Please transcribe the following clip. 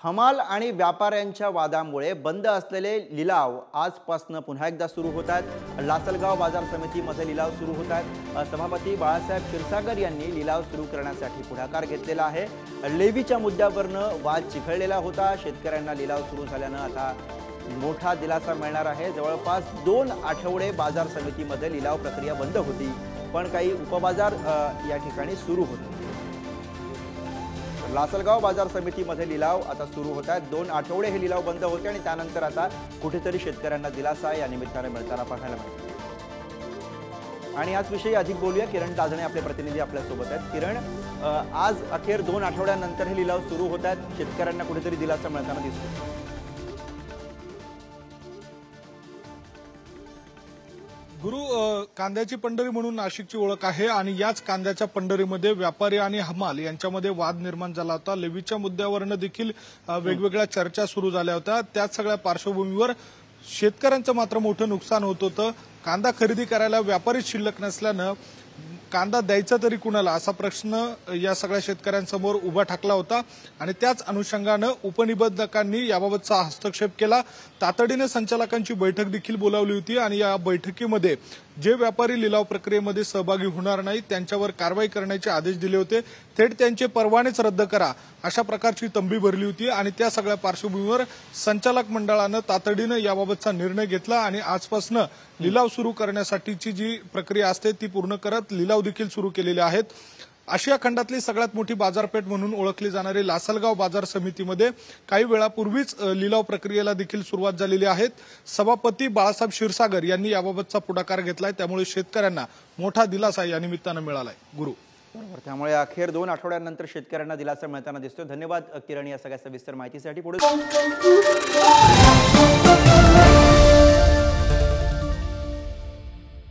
हमाल आणि व्यापाऱ्यांच्या वादामुळे बंद असलेले लिलाव आजपासून पुन्हा एकदा सुरू होत आहेत। लासलगाव बाजार समितीमध्ये लिलाव सुरू होत आहेत। सभापती बाळासाहेब क्षीरसागर यांनी लिलाव सुरू करण्यासाठी पुढाकार घेतलेला आहे। लेवीच्या मुद्द्यावरनं वाद चिघळलेला होता। शेतकऱ्यांना लिलाव सुरू झाल्यानं आता मोठा दिलासा मिळणार आहे। जवळपास 2 आठवडे बाजार समितीमध्ये लिलाव प्रक्रिया बंद होती, पण काही उपबाजार या ठिकाणी सुरू होते। लासलगाव बाजार समितीमध्ये लिलाव आता सुरू होत आहेत। 2 आठवडे हे लिलाव बंद होते आणि त्यानंतर आता कुठेतरी शेतकऱ्यांना दिलासा या निमित्ताने मिळताना पाहायला मिळतो। आणि आज विषयी अधिक बोलूया। किरण दाजणे आपले प्रतिनिधी आपल्या सोबत आहेत। किरण, आज अखेर 2 आठवड्यानंतर हे लिलाव सुरू होत आहेत। शेतकऱ्यांना कुठेतरी दिलासा मिळताना दिसतो। गुरु, कांद्याची पंढरी म्हणून नाशिकची ओळख आहे आणि याच कांद्याच्या पंढरीमध्ये व्यापारी आणि हमाल यांच्यामध्ये वाद निर्माण झाला होता। लेवीच्या मुद्द्यावरनं देखील वेगवेगळ्या चर्चा सुरू झाल्या होत्या। त्याच सगळ्या पार्श्वभूमीवर शेतकऱ्यांचं मात्र मोठं नुकसान होत होतं। कांदा खरेदी करायला व्यापारीच शिल्लक नसल्यानं कांदा द्यायचा तरी कुणाला असा प्रश्न या सगळ्या शेतकऱ्यांसमोर उभा ठाकला होता आणि त्याच अनुषंगानं उपनिबंधकांनी याबाबतचा हस्तक्षेप केला। तातडीने संचालकांची बैठक देखील बोलावली होती आणि या बैठकीमध्ये जे व्यापारी लिलाव प्रक्रियेमध्ये सहभागी होणार नाहीत त्यांच्यावर कारवाई करण्याचे आदेश दिले होते। थेट त्यांचे परवानेच रद्द करा अशा प्रकारची तंबी भरली होती आणि त्या सगळ्या पार्श्वभूमीवर संचालक मंडळानं तातडीने याबाबतचा निर्णय घेतला आणि आजपासून लिलाव सुरू करण्यासाठीची जी प्रक्रिया असते ती पूर्ण करत लिलाव देखील सुरू केलेले आहेत। आशिया खंडातली सगळ्यात मोठी बाजारपेठ म्हणून ओळखली जाणारी लासलगाव बाजार समितीमध्ये काही वेळापूर्वीच लिलाव प्रक्रियेला देखील सुरुवात झालेली आहे। सभापती बाळासाहेब क्षीरसागर यांनी याबाबतचा पुढाकार घेतलाय, त्यामुळे शेतकऱ्यांना मोठा दिलासा या निमित्तानं मिळालाय। गुरु, बरोबर, त्यामुळे अखेर 2 आठवड्यानंतर शेतकऱ्यांना दिलासा मिळताना दिसतोय। धन्यवाद किरण या सगळ्या सविस्तर माहितीसाठी। पुढे